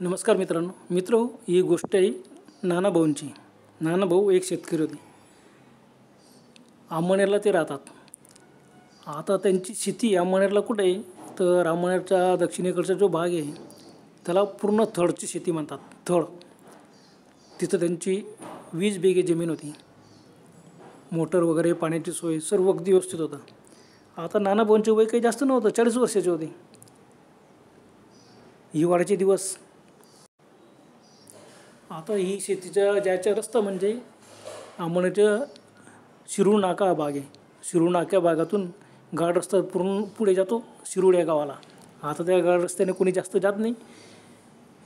नमस्कार मित्र ही गोष्ट आहे नानाभाऊंची. नानाभाऊ एक शेतकरी होते. आंबणेरला ते राहतात. आता त्यांची शेती आंबणेरला कुठे आहे तर आंबणेरच्या दक्षिणेकडचा जो भाग आहे त्याला पूर्ण थडची शेती म्हणतात. थड तिथं त्यांची 20 बिघे जमीन होती. मोटर वगैरे पाण्याची सोय सर्व अगदी व्यवस्थित होतं. आता नानाभाऊंचे वय काही जास्त नव्हतं, 40 वर्षाचे होते. हिवाळ्याचे दिवस. आता ही शेतीच्या ज्याचा रस्ता म्हणजे आंबणेरच्या शिरूर नाका भाग आहे. शिरूर नाक्या भागातून गाड रस्ता पूर्ण पुढे जातो शिरूर या गावाला. आता त्या गाड रस्त्याने कोणी जास्त जात नाही.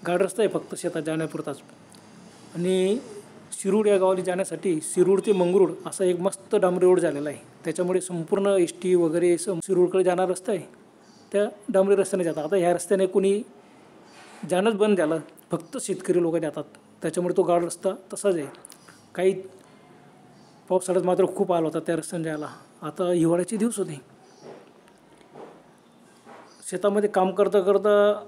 गाड रस्ता आहे फक्त शेतात जाण्यापुरताच. आणि शिरूर या गावाला जाण्यासाठी शिरूर ते मंगरूळ असा एक मस्त डांबरी रोड झालेला आहे. त्याच्यामुळे संपूर्ण एस.टी वगैरे शिरूरकडे जाणारा रस्ता आहे त्या डांबरी रस्त्याने जातात. आता ह्या रस्त्याने कोणी जाणंच बंद झालं, फक्त शेतकरी लोक जातात. त्याच्यामुळे तो गाड रस्ता तसाच आहे. काही पावसाळ्यात मात्र खूप हाल होता त्या रस्त्याने जायला. आता हिवाळ्याचे दिवस होते. शेतामध्ये काम करता करता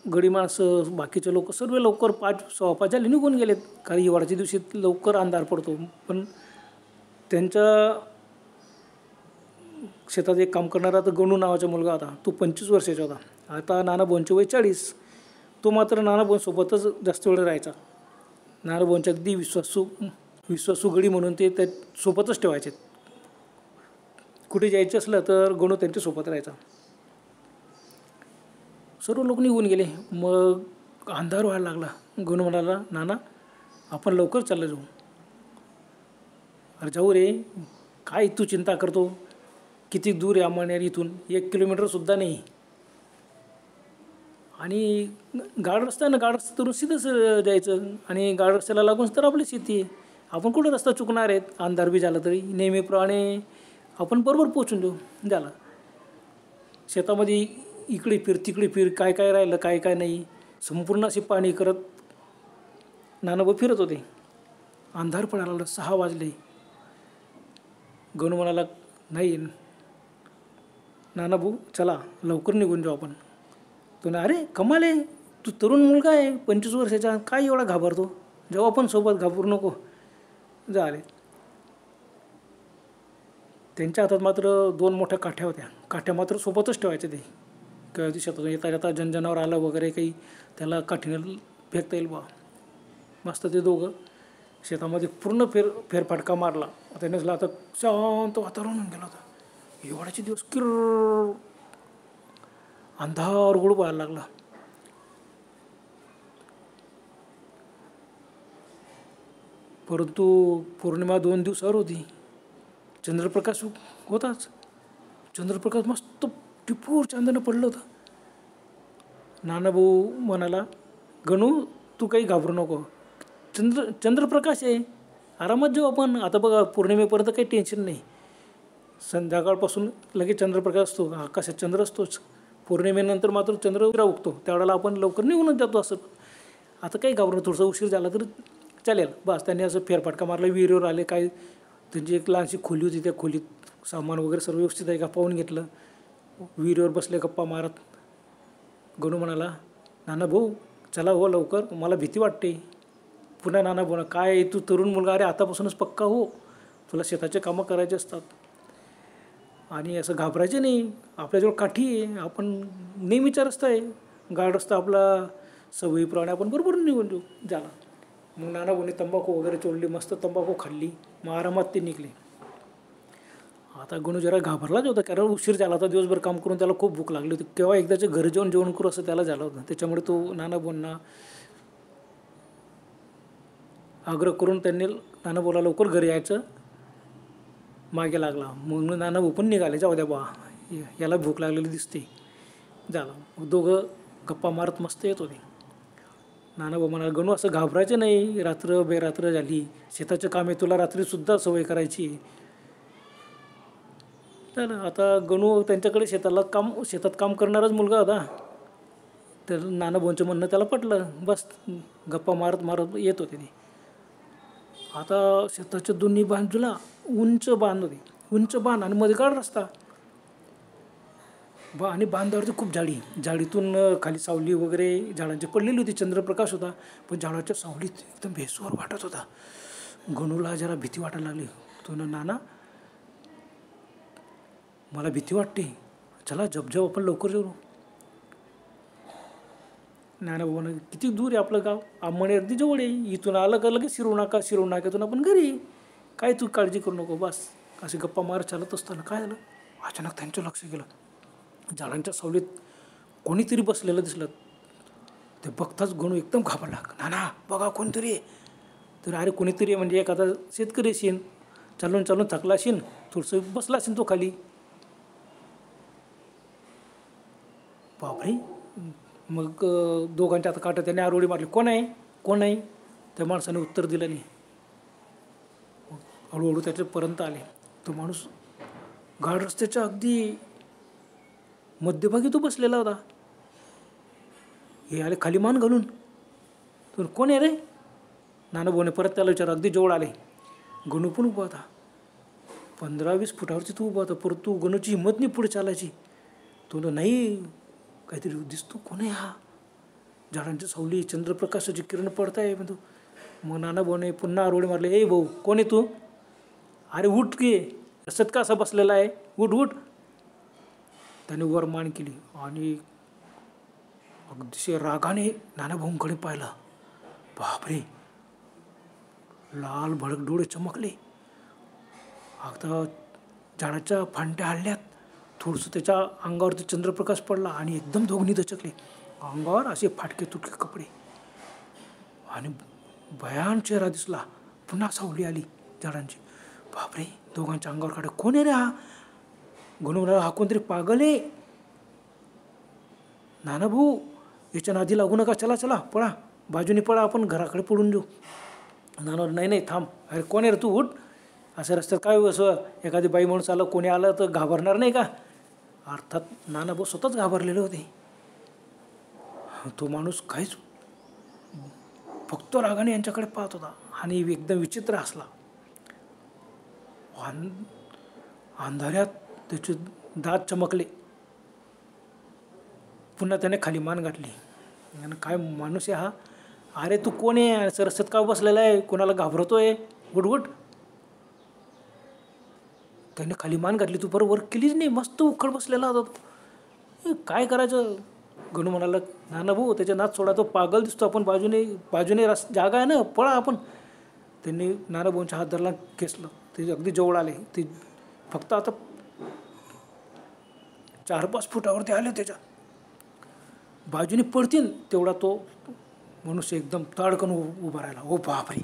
गडी माणसं बाकीचे लोक सर्व लवकर 5:15 झाले निघून गेलेत, कारण हिवाळ्याच्या दिवशी लवकर अंधार पडतो. पण त्यांच्या शेतात एक काम करणारा तर गणू नावाचा मुलगा होता. तो 25 वर्षाचा होता. आता नानाभाऊंचे वय 40. तो मात्र नानाभाऊंसोबतच जास्त वेळ राहायचा. नानाभाऊंचे अगदी विश्वासू गडी म्हणून ते त्या सोबतच ठेवायचे. कुठे जायचं असलं तर गणू त्यांच्यासोबत राहायचा. सर्व लोक निघून गेले. मग अंधार व्हायला लागला. गणू म्हणाला, नाना आपण लवकर चाललं जाऊ. अरे जाऊ रे, काय तू चिंता करतो? किती दूर आहे आंबणेर इथून? 1 किलोमीटरसुद्धा नाही. आणि गाड रस्ता आहे ना, गाड रस्त्यावरून सीधंच जायचं. आणि गाड रस्त्याला लागूनच तर आपली शेती आहे. आपण कुठं रस्ता चुकणार आहेत? अंधार बी झाला तरी नेहमीप्रमाणे आपण बरोबर पोचून देऊ. झालं. शेतामध्ये इकडे फिर तिकडे फिर, काय काय राहिलं काय काय नाही, संपूर्ण अशी पाणी करत नानाभाऊ फिरत होते. अंधार पडायला लागला. 6 वाजले. गणू म्हणाला, नाही नानाभाऊ चला लवकर निघून जाऊ आपण. तो ना, अरे कमाल आहे, तू तरुण मुलगा आहे 25 वर्षाचा, काय एवढा घाबरतो? जेव्हा आपण सोबत, घाबरू नको. झाले. त्यांच्या हातात मात्र 2 मोठ्या काठ्या होत्या. काठ्या मात्र सोबतच ठेवायचे ते. किंवा शेतातून येता येता जनावर आलं वगैरे काही त्याला काठीनं फेकता येईल बा. मस्त ते दोघं शेतामध्ये पूर्ण फेरफटका मारला. त्यानेच आता शांत वातावरण होऊन गेलं होतं. हिवाळ्याचे दिवस किर्र अंधार उघड व्हायला लागला. परंतु पौर्णिमा 2 दिवसावर होती. चंद्रप्रकाश होताच. चंद्रप्रकाश मस्त टिपूर चांदणं पडलं होतं. नानाभाऊ म्हणाला, गणू तू काही घाबरू नको, चंद्रप्रकाश आहे, आरामात जाऊ आपण. आता बघा पौर्णिमेपर्यंत काही टेन्शन नाही. संध्याकाळपासून लगेच चंद्रप्रकाश असतो, आकाशात चंद्र असतोच. पौर्णिमेनंतर मात्र चंद्र उगतो, त्यावेळेला आपण लवकर निघूनच जातो. असं आता काही घाबरून थोडंसं उशीर झाला तर चालेल बस. त्यांनी असं फेरफटका मारला. विहिरीवर आले. काय त्यांची एक लहानशी खोली होती, त्या खोलीत सामान वगैरे सर्व व्यवस्थित आहे का पाहून घेतलं. विहिरीवर बसले गप्पा मारत. गणू म्हणाला, नानाभाऊ चला हो लवकर, मला भीती वाटते. पुन्हा नानाभाऊ, काय तू तरुण मुलगा, अरे आतापासूनच पक्का हो, तुला शेताचे कामं करायचे असतात आणि असं घाबरायचे नाही. आपल्याजवळ काठी आहे, आपण नेहमीचा रस्ता आहे, गाड रस्ता आपला, सवयीप्रमाणे आपण बरोबर निघून देऊ. झाला. मग नानाभाऊने तंबाखू वगैरे चोळली, मस्त तंबाखू खाल्ली. मग आरामात ते निघले. आता गणू जरा घाबरलाच होता, कारण उशीर झाला होता. दिवसभर काम करून त्याला खूप भूक लागली होती. केव्हा एकदाचे घरी जेवण जेवण करू असं त्याला झालं होतं. त्याच्यामुळे तो नानाभाऊंना आग्रह करून त्यांनी नानाभाऊला लवकर घरी यायचं मागे लागला. मग नानाभाऊ पण निघाले, जाऊ द्या बा, याला भूक लागलेली दिसते. झालं. मग दोघं गप्पा मारत मस्त येत होते. नानाभाऊ म्हणाला, गणू असं घाबरायचं नाही, रात्र बेरात्र झाली, शेताचं काम आहे, तुला रात्रीसुद्धा सवय करायची. तर आता गणू त्यांच्याकडे शेतात काम करणाराच मुलगा होता. तर नानाभाऊंचं म्हणणं त्याला पटलं. बस गप्पा मारत मारत येत होते ते. आता शेताच्या दोन्ही बाजूला उंच बांध होते. उंच बांध आणि मध्ये गाड रस्ता. आणि बांधावरती खूप झाडीतून खाली सावली वगैरे झाडांची पडलेली होती. चंद्रप्रकाश होता, पण झाडाच्या सावलीत एकदम भेसवर वाटत होता. गणूला जरा भीती वाटायला लागली. तो ना, नाना मला भीती वाटते, चला झपझप आपण लवकर जाऊ. नाना बाबा किती दूर आहे आपलं गाव, आंबणे अगदी जवळ आहे, इथून आलं का लगेच शिरू नाक्यातून आपण घरी, काय तू काळजी करू नको बस. असे गप्पा मार चालत असताना काय झालं, अचानक त्यांचं लक्ष गेलं, झाडांच्या सावलीत कोणीतरी बसलेलं दिसलं. ते बघताच गणू एकदम घाबरला. नाना बघा कोणतरी आहे. तर अरे कोणीतरी आहे म्हणजे एखादा शेतकरी असेल, चालून चालून थकला असेल, थोडंसं बसला असेल तो खाली. बापरे. मग दोघांच्या आता काटा त्याने आरोळी मारली, कोण आहे कोण आहे. त्या माणसाने उत्तर दिलं नाही. हळूहळू त्याच्यापर्यंत आले. तो माणूस गाड रस्त्याच्या अगदी मध्यभागी तो बसलेला होता. हे आले खाली मान घालून. तर कोण आहे रे. नाना भाऊने परत त्याला विचार. अगदी जवळ आले. गणू पण उभा होता. 15-20 फुटावरची तू उभा होता, परंतु गणूची हिंमत नाही पुढे चालायची. तो नाही काहीतरी दिसतो, कोण आहे हा. झाडांची सावली, चंद्रप्रकाशाची किरण पडताय म्हणतो. मग नाना भाऊने पुन्हा आरोळी मारले. ए भाऊ कोण आहे तू. अरे उठ की, रस्त्यात का असा बसलेला आहे, उठ उठ. त्याने वर मान केली आणि अगदी रागाने नाना भाऊंकडे पाहिलं. बापरे. लाल भडक डोळे चमकले. आता झाडाच्या फांट्या हल्ल्यात. थोडंसं त्याच्या अंगावरती चंद्रप्रकाश पडला आणि एकदम दोघांनी दचकले. अंगावर असे फाटके तुटके कपडे आणि भयान चेहरा दिसला. पुन्हा सावली आली झाडांची. बापरे. दोघांच्या अंगावर काढ. कोण आहे रे हा. गणू हा कोणतरी पागल आहे. नाना भाऊ याच्या नादी लागू नका, चला चला पळा, बाजूने पळा, आपण घराकडे पळून जाऊ. नाना नाही नाही थांब. अरे कोण आहे रे तू, उठ. असं रस्त्यात काय असं एखादी बाई माणूस आलं, कोणी आलं तर घाबरणार नाही का. अर्थात नाना भाऊ स्वतःच घाबरलेले होते. तो माणूस काहीच फक्त रागाने यांच्याकडे पाहत होता आणि एकदम विचित्र हसला. अंधाऱ्यात त्याचे दात चमकले. पुन्हा त्याने खाली मान गाठली. आणि काय माणूस आहे हा. अरे तू कोण आहे, रस्त्यात का बसलेला आहे, कोणाला घाबरतोय, उठ उठ. त्याने खाली मान घातली. तू बरोबर केलीच नाही, मस्त उखळ बसलेला होता तो. काय करायचं. गणू म्हणाला नाना भाऊ त्याच्या नाच सोडा, तो पागल दिसतो, आपण बाजूने जागा आहे ना, पळा आपण. त्यांनी नाना भाऊंच्या हात धरला, खेचलं. ते अगदी जवळ आले. ते फक्त आता 4-5 फुटावरती आले. त्याच्या बाजूने पडतील तेवढा तो मनुष्य एकदम ताडकन उभा राहिला. ओ बापरे.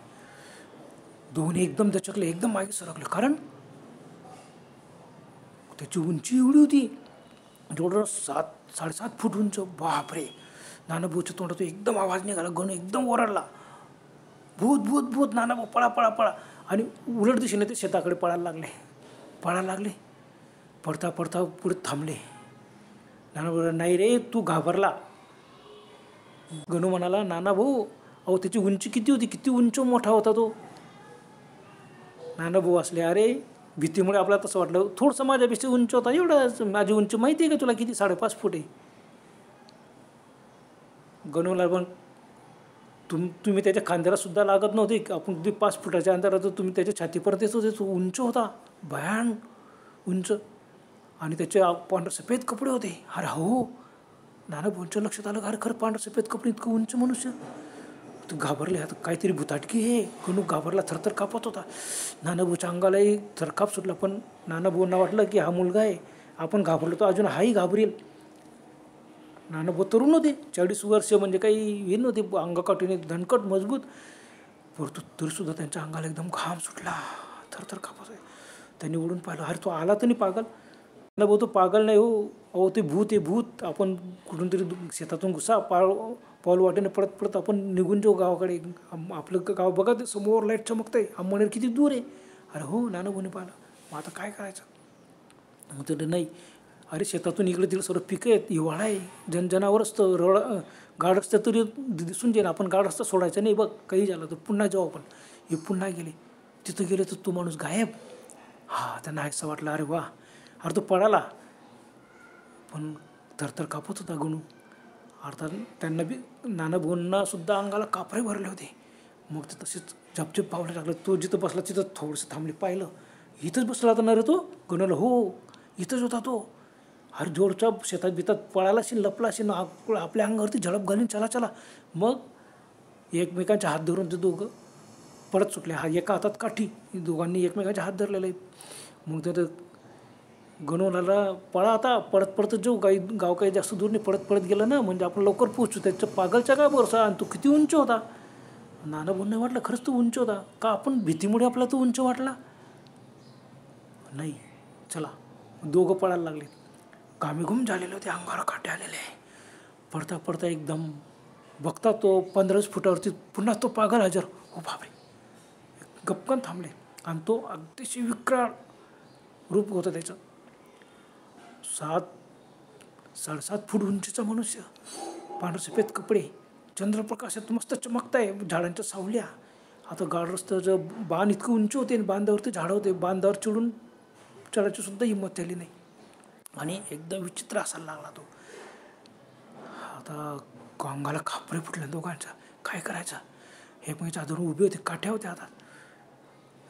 दोन्ही एकदम दचकले, एकदम मागे सरकले. कारण त्याची उंची एवढी होती, जेवढं 7-7.5 फूट उंच. बापरे. नाना भाऊच्या तोंडात एकदम आवाज निघाला. गणू एकदम ओरडला, भूत भूत भूत. नाना भाऊ पळा पळा पळा. आणि उलट दिशेने ते शेताकडे पळायला लागले. पडता पडता पुढे थांबले. नाना भाऊ नाही रे तू घाबरला. गणू म्हणाला नाना भाऊ अहो त्याची उंची किती होती, किती उंच मोठा होता तो. नाना भाऊ असले अरे भीतीमुळे आपल्याला तसं वाटलं, थोडंसं माझ्यापेक्षा उंच होता, एवढं माझी उंची माहिती आहे का तुला किती, 5.5 फूट आहे. गणूला पण तुम्ही त्याच्या खांद्याला सुद्धा लागत नव्हते. आपण अगदी 5 फुटाच्या अंतरात तुम्ही त्याच्या छातीपर्यंत येत होते. तो उंच होता, भयान उंच. आणि त्याचे पांढरे सफेद कपडे होते. अरे हो. नाना भाऊंच्या लक्षात आलं, अरे खरं पांढरे सफेद कपडे, इतकं उंच मनुष्य. तू घाबरले, आता काहीतरी भुताटकी हे. गणू घाबरला, थरथर कापत होता. नाना भाऊच्या अंगालाही थरकाप सुटला. पण नाना भाऊंना वाटलं की हा मुलगा आहे, आपण घाबरलो तर अजून हाही घाबरेल. नाना भाऊ तरुण होते, 40 वर्ष, म्हणजे काही हे नव्हते, अंगकाठीने दणकट मजबूत. परंतु तरीसुद्धा त्यांच्या अंगाला एकदम घाम सुटला, थरथर कापत आहे. त्यांनी ओढून पाहिलं, अरे तो आला तर नाही पागल. नाना भाऊ तो पागल नाही हो, अहो ते भूत आहे भूत. आपण कुठून तरी शेतातून घुसा, पाऊल वाटेने पडत पडत आपण निघून जाऊ गावाकडे. आपलं गाव बघा, ते समोर लाईट चमकतंय, आंबणेर किती दूर आहे. अरे हो. नाना भाऊने पाहिलं. मग आता काय करायचं. मग तर नाही, अरे शेतातून इकडे तिकडे सर्व पिकं आहेत, हिवाळा आहे, जनावर असतं, गाड रस्ता तरी दिसून जाईल. आपण गाड रस्ता सोडायचा नाही बघ, काही झालं तर पुन्हा जाऊ आपण. हे पुन्हा गेले. तिथं गेले तर तो माणूस गायब. हा त्यांना असं वाटलं, अरे वा. अरे तो पळाला, पण थरथर कापत होता गणू. अर्थात त्यांना बी नानाभाऊंना सुद्धा अंगाला कापरे भरले होते. मग ते तसेच झपझप पावलं टाकलं. तो जिथं बसला तिथं थोडंसं थांबले, पाहिलं इथंच बसला होता ना रे तो. गणूला हो इथंच होता तो. हर जोरच्या शेतात बितात पळाला असेल, लपला असेल, आपल्या अंगावरती झडप घालीन चला चला. मग एकमेकांचे हात धरून ते दोघं पळत सुटले. एका हातात काठी, दोघांनी एकमेकांचे हात धरलेले आहेत. मग ते गणूला पळा आता, पळत पळतच जाऊ, गाव काही जास्त दूर नाही, पळत पळत गेलं ना म्हणजे आपण लवकर पोहोचू. त्याच्या पागलच्या काय भरोसा, आणि तो किती उंच होता. नानाभाऊंना वाटलं खरंच तो उंच होता का, आपण भीतीमुळे आपला तो उंच वाटला नाही. चला दोघं पळायला लागले. घामीघूम झालेले होते, अंगावर काटे आलेले. पडता पडता एकदम बघता तो 15 फुटावरती पुन्हा तो पागल हजर. हो बापरे, गपकन थांबले. आणि तो अतिशय विक्राळ रूप होतं त्याचं. 7-7.5 फूट उंचीचा मनुष्य, पांढरे सफेद कपडे, चंद्रप्रकाशात मस्त चमकताय, झाडांच्या सावल्या. आता गाड रस्त्याचं बांध इतकं उंच होते, बांधावरती झाडं होते, बांधावर चढायची सुद्धा हिंमत झाली नाही. आणि एकदम विचित्र असायला लागला तो. आता अंगाला खापरे फुटले दोघांच्या. काय करायचं, एकमेकांच्या हातावर उभे होते, काठ्या होत्या हातात.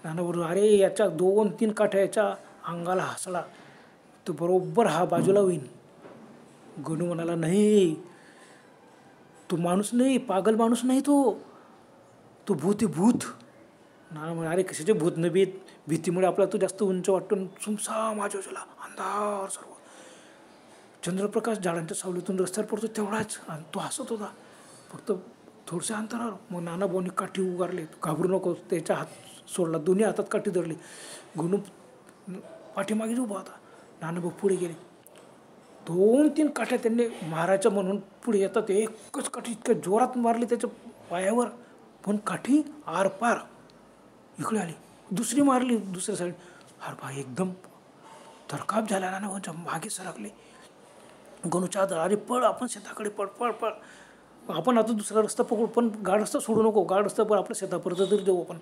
नानाबरोबर अरे याच्या 2-3 काठ्या याच्या अंगाला हसला तो बरोबर हा बाजूला होईन. गणू म्हणाला नाही, तो माणूस नाही, पागल माणूस नाही, तो भूत आहे भूत. नाना म्हणे अरे कशाचे भूत न भीतीमुळे आपला तो जास्त उंच वाटतो. सुमसाम आजूबाजूला अंधार सर्व, चंद्रप्रकाश झाडांच्या सावलीतून रस्त्यावर पडतो तेवढाच. आणि तो हसत होता फक्त थोडशा अंतरावर. मग नानाभाऊंनी काठी उगारले, घाबरू नको. त्याच्या हात सोडला, दोन्ही हातात काठी धरली. गणू पाठीमागे उभा होता. नानाभाऊ पुढे गेले. 2-3 काठ्या त्यांनी मारायचं म्हणून पुढे येतात, एकच काठी इतक्या जोरात मारली त्याच्या पायावर, पण काठी आरपार इकडे आली. दुसरी मारली दुसऱ्या साईड, आरपार एकदम थरकाप झाला. नानाभाऊंच्या मागे सरकले. गणूच्या हात अरे पळ, आपण शेताकडे पळ पळ पळ, आपण आता दुसरा रस्ता पकडू, पण गाड रस्ता सोडू नको, गाड रस्ता पण आपल्या शेतापर्यंत तरी जाऊ आपण.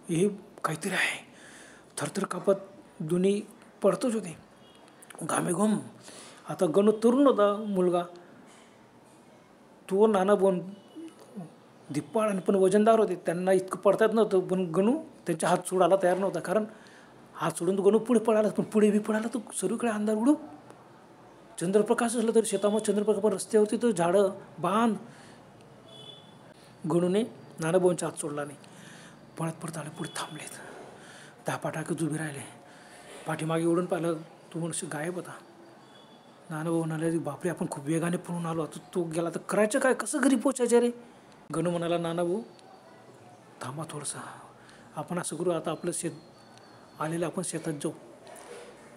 हे काहीतरी आहे. थरथर कापत दोन्ही पडतोच होते घामेघूम. आता गणू तरुण होता मुलगा, तो नानाभाऊ धिप्पाड आणि पण वजनदार होते, त्यांना इतकं पडता येत नव्हतं. पण गणू त्यांच्या हात सोडायला तयार नव्हता, कारण हात सोडून तो गणू पुढे पळाला. पण पुढे बी पळाला तो सर्वीकडे अंधार उडूप. चंद्रप्रकाश असलं तरी शेतामध्ये चंद्रप्रकाश, पण रस्त्यावरती तो झाडं बांध. गणूने नानाभाऊंचा हात सोडला नाही. पळत पळत आले, पुढे थांबलेत. 10 टाकत उभे राहिले. पाठीमागे ओढून पाहिलं, तो मनुष्य गायब होता. नानाभाऊ म्हणाले बापरे, आपण खूप वेगाने पळून आलो, आता तो गेला तर करायचं काय, कसं घरी पोचायचं रे. गणू म्हणाला नानाभाऊ थांबा थोडंसं, आपण असं करू, आता आपलं शेत आलेलं, आपण शेतात जाऊ.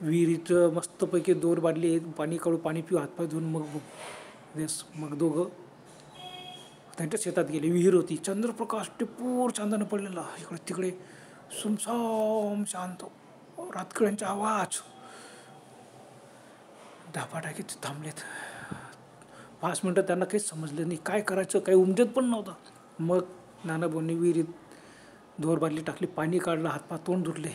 विहिरीचं मस्तपैकी 2 बादली पाणी काढू, पाणी पिऊ, हातपाय धुवून मग मग दोघं त्यांच्या शेतात गेले. विहीर होती, चंद्रप्रकाश टिपूर चांदणं पडलेला, इकडे तिकडे सुमसाम शांत, रातकड्यांचा आवाज. 10 टाकीत थांबलेत. 5 मिनटं त्यांना काहीच समजलं नाही, काय करायचं काही उमजत पण नव्हतं. मग नानाभाऊंनी विहिरीत 2 बादली टाकली, पाणी काढलं, हातपाय तोंड धुतले.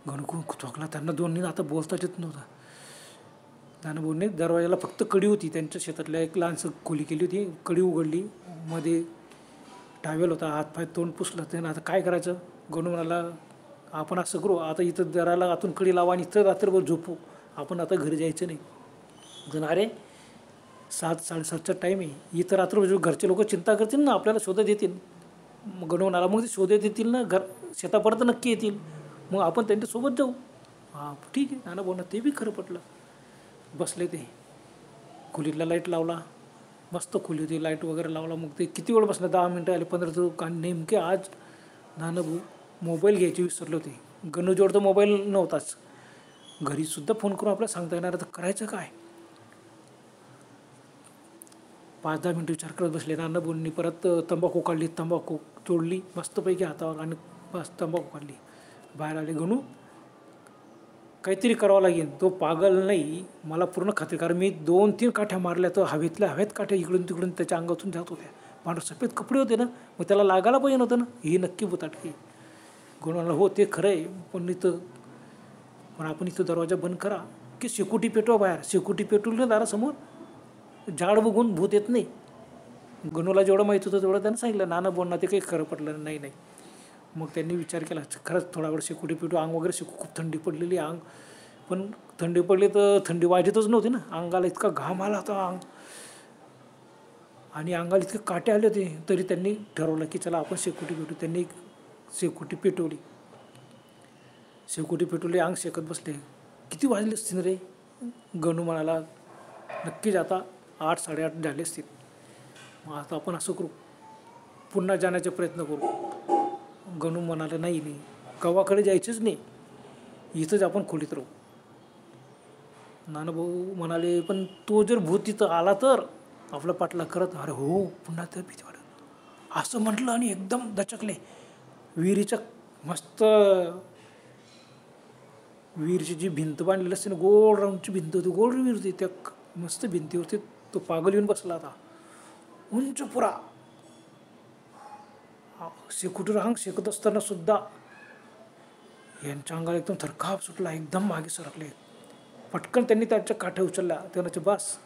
गणू चोकला, त्यांना दोन्ही आता बोलताच येत नव्हतं. नानाभाऊंनी दरवाजाला फक्त कडी होती, त्यांच्या शेतातल्या एक लहानसं खोली केली होती, कडी उघडली, मध्ये टावेल होता, हातपाय तोंड पुसलं. त्यानं आता काय करायचं. गणू म्हणाला आपण असं करू, आता इथं दराला आतून कडी लावा आणि इथं रात्रभर झोपू, आपण आता घरी जायचं नाही. जण अरे 7-7:30चा टाईम आहे, इथं रात्रभर घरचे लोक चिंता करतील ना, आपल्याला शोधत येतील. मग गणू म्हणाला मग ते शोधत येतील ना, शेतापर्यंत नक्की येतील, मग आपण त्यांच्यासोबत जाऊ. हां ठीक आहे. नानाभाऊंना ते बी खरं पटलं. बसले ते, खोलीतला लाईट लावला, मस्त खोली होती, लाईट वगैरे लावला. मग ते किती वेळ बसला, 10 मिनटं आले, 15 का नेमके. आज नानाभाऊ मोबाईल घ्यायचे विसरले होते. गणूजवळ तर मोबाईल नव्हताच, घरीसुद्धा फोन करून आपल्याला सांगता येणार, तर करायचं काय. 5-10 मिनटं विचार करत बसले. नानाभाऊंनी परत तंबाखू काढली, तंबाखू तोडली मस्तपैकी हातावर, आणि बस तंबाखू काढली. बाहेर आले. गणू काहीतरी करावं लागेल, तो पागल नाही मला पूर्ण खात्री, कारण मी 2-3 काठ्या मारल्या, तर हवेत काठ्या इकडून तिकडून त्याच्या अंगातून जात होत्या. पांढरे सफेद कपडे होते ना, मग त्याला लागायला पाहिजे नव्हतं ना, ही नक्की बुताटकी. गणू म्हणाला हो ते खरं आहे, पण इथं पण आपण इथं दरवाजा बंद करा की शेकोटी पेटवा बाहेर. शेकोटी पेटवलं दारासमोर, झाड बघून भूत येत नाही. गणूला जेवढं माहीत होतं तेवढं त्यानं सांगितलं. नाना बोलणं ते काही खरं पडलं नाही. मग त्यांनी विचार केला, खरंच थोडा वेळ शेकोटी पेटू. अंग वगैरे खूप थंडी पडलेली अंग, पण थंडी पडली तर थंडी वाजतच नव्हती ना. अंगाला इतका घाम आला होता आणि अंगाला इतके काटे आले होते. तरी त्यांनी ठरवलं की चला आपण शेकोटी पेटू. त्यांनी शेकोटी पेटवली. शेकोटी पेटवली, अंग शेकत बसले. किती वाजले असतील रे? गणू म्हणाला, नक्कीच आता 8 साडेआठ झाले असतील. मग आता आपण असं करू, पुन्हा जाण्याचा प्रयत्न करू. गणू म्हणाला, नाही गावाकडे जायचंच नाही, इथंच आपण खोलीत राहू. नानाभाऊ म्हणाले, पण तो जर भूत तिथं आला तर आपला पाठला करत. अरे हो, पुन्हा तर भीती वाटत. असं म्हटलं आणि एकदम दचकले. विहिरीच्या मस्त विहिरीची जी भिंत बांधलेली असते ना, गोल राऊंडची भिंत होती, गोल विहीर होती. त्या मस्त भिंतीवरती तो पागल येऊन बसला होता, उंच पुरा. शेकोटी रांग शेकत असताना सुद्धा यांच्या अंगाला एकदम थरकाप सुटला. एकदम मागे सरकले. पटकन त्यांनी त्याच्या काठ्या उचलल्या. त्यानं बस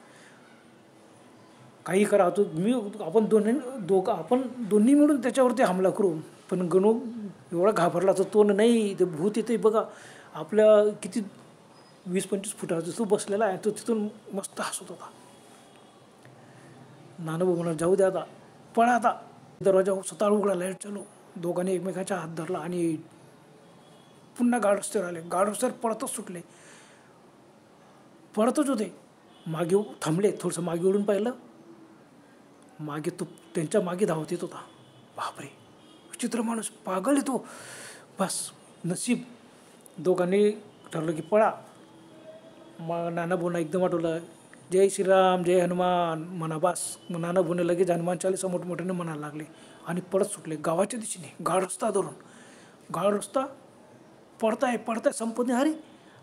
काही करा, आपण दोन्ही मिळून त्याच्यावरती हमला करू. पण गणू एवढा घाबरला तर तो नाही, ते भूत येते बघा आपल्या किती 20-25 फुटाचा तो बसलेला आहे. तो तिथून मस्त हसत होता. नानाभाऊ म्हणा, जाऊ द्या आता, पळा आता. दरवाजा स्वतः उघडा, लाईट चालू. दोघांनी एकमेकांचा हात धरला आणि पुन्हा गाड रस्त्यावर आले. गाड रस्त्यावर पळतच सुटले. पळतच होते. मागे थांबले, थोडंसं मागे ओढून पाहिलं. मागे तो त्यांच्या मागे धावत येत होता. बापरे, विचित्र माणूस, पागल आहे तो. बस नशीब. दोघांनी ठरलं की पळा. मग नानाभाऊंना एकदम आठवलं, जय श्रीराम जय हनुमान म्हणा. बस मग नानाभाऊने लगेच हनुमान चालीसा मोठमोठ्याने म्हणायला लागले आणि पळत सुटले गावाच्या दिशेने. गाड रस्ता धरून, गाड रस्ता पडताय संपत नाही. अरे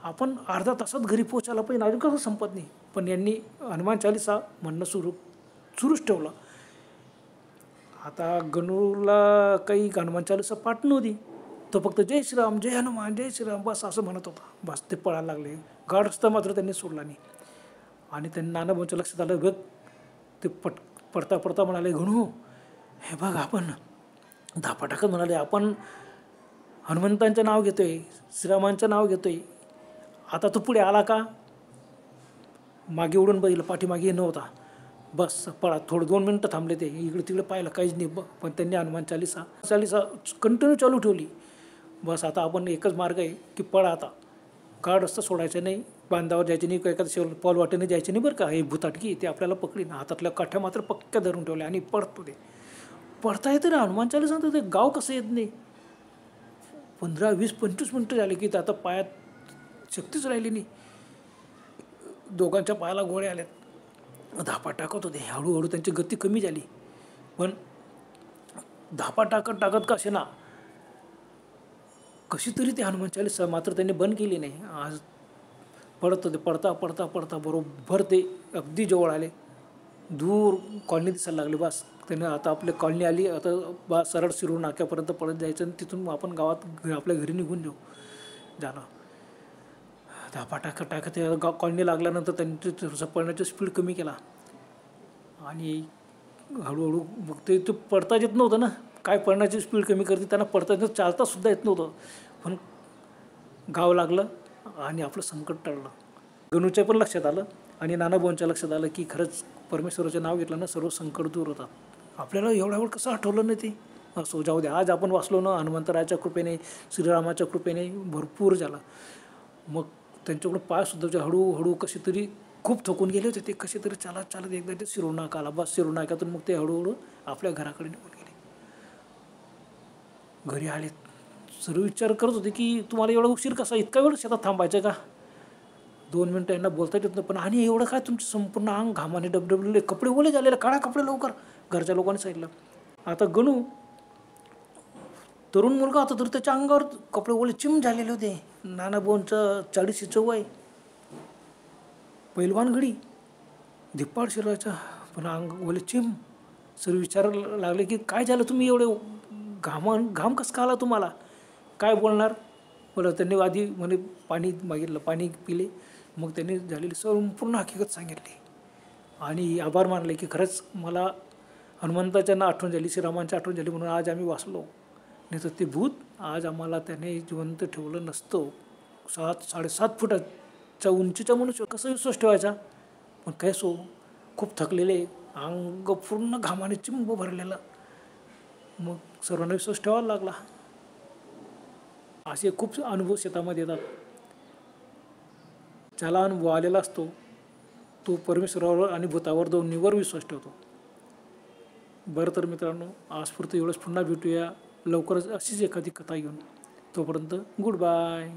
आपण अर्धा तासात घरी पोचायला पाहिजे, अजून कसं संपत नाही. पण यांनी हनुमान चालीसा म्हणणं सुरूच ठेवलं. आता गणूला काही हनुमान चालीसा पाठ नव्हती. तो फक्त जय श्रीराम जय हनुमान जय श्रीराम बस असं म्हणत होता. बस ते पळायला लागले. गाड रस्ता मात्र त्यांनी सोडला नाही. आणि त्यांनी नानाभाऊंच्या लक्षात आलं, बघ ते पडता म्हणाले, गणू हे बघ, आपण धापा टाकत म्हणाले, आपण हनुमंतांचं नाव घेतोय, श्रीरामांचं नाव घेतोय. आता तो पुढे आला का? मागे उडून बघितलं, पाठीमागे नव्हता. बस पळा. थोडं 2 मिनटं थांबले ते, इकडे तिकडे पाहिलं, काहीच नाही. पण त्यांनी हनुमान चालीसा कंटिन्यू चालू ठेवली. बस आता आपण एकच मार्ग आहे की पळा आता. गाड रस्ता सोडायचा नाही, बांधावर जायचे नाही, एखाद्या पाऊल वाटेने जायचे नाही बरं का. हे भूताटकी ते आपल्याला पकडीन. हातातल्या काठ्या मात्र पक्क्या धरून ठेवल्या आणि पडतो. ते पडता येतं ना हनुमान चालीसा. सांगतो ते गाव कसं येत नाही. 15, 20, 25 मिनटं झाले की आता पायात शक्तीच राहिली नाही. दोघांच्या पायाला गोळ्या आल्यात. धापा टाकत होते. हळूहळू त्यांची गती कमी झाली. पण धापा टाकत कसे ना कशी तरी ते हनुमान चालीसा मात्र त्यांनी बंद केली नाही. आज पडत होते. पडता बरोबर ते अगदी जवळ आले. दूर कॉलनी दिसायला लागली. बस त्याने आता आपली कॉलनी आली. आता बस सरळ शिरूर नाक्यापर्यंत पळत जायचं आणि तिथून आपण गावात आपल्या घरी निघून जाणं. धापा टाकत कॉलनी लागल्यानंतर त्यांनी थोडंसं पळण्याचा स्पीड कमी केला आणि हळूहळू मग ते पडताच येत नव्हतं ना. काय पळण्याची स्पीड कमी करते, त्यांना पडता येत नव्हतं, चालतासुद्धा येत नव्हतं. पण गाव लागलं आणि आपलं संकट टळलं. गणूच्या पण लक्षात आलं आणि नानाभाऊंच्या लक्षात आलं की खरंच परमेश्वराचं नाव घेतलं ना सर्व संकट दूर होतात. आपल्याला एवढ्या वेळ कसं आठवलं नाही ते. असो, जाऊ द्या. आज आपण वाचलो ना, हनुमंतरायाच्या कृपेने, श्रीरामाच्या कृपेने भरपूर झाला. मग त्यांच्याकडून पायसुद्धा हळूहळू कसे तरी खूप थकून गेले होते. ते कसे तरी चालत एकदा ते शिरूर नाका आला. बस शिरूर नाक्यातून मग ते हळूहळू आपल्या घराकडे निघून गेले. घरी आले. सर्व विचार करत होते की तुम्हाला एवढा उशीर कसा, इतका वेळ शेतात थांबायचं का? 2 मिनटं यांना बोलता येत नव्हतं. पण आणि एवढं काय, तुमचं संपूर्ण अंग घामाने डबडबलेले, कपडे ओले झालेले, काढा कपडे लवकर. घरच्या लोकांनी सांगितलं. आता गणू तरुण मुलगा होता तर त्याच्या अंगावर कपडे ओले चिम झालेले होते. नानाभाऊंचं 40चं वय, पैलवान घडी, धिप्पाड शरीराचा, पण अंग ओले चिम. सर्व विचारायला लागले की काय झालं, तुम्ही एवढे घाम कसं का आला तुम्हाला? काय बोलणार? बोला त्यांनी आधी म्हणे पाणी मागितलं, पाणी पिले, मग त्यांनी झालेली संपूर्ण हकीकत सांगितली आणि आभार मानले की खरंच मला हनुमंताच्या आठवण झाली, श्रीरामांची आठवण झाली म्हणून आज आम्ही वाचलो. नाही तर ते भूत आज आम्हाला त्याने जिवंत ठेवलं नसतं. 7-7.5 फुटाच्या उंचीचा मनुष्य कसं विश्वास ठेवायचा. पण काय सो खूप थकलेले, अंग पूर्ण घामाने चिंब भरलेलं, मग सर्वांना विश्वास ठेवायला लागला. असे खूप अनुभव शेतामध्ये येतात. ज्याला अनुभव आलेला असतो तो परमेश्वरावर आणि भूतावर दोन्हीवर विश्वास ठेवतो. बरं तर मित्रांनो, आजपुरतं एवढंच. पुन्हा भेटूया लवकरच अशीच एखादी कथा घेऊन. तोपर्यंत गुड बाय.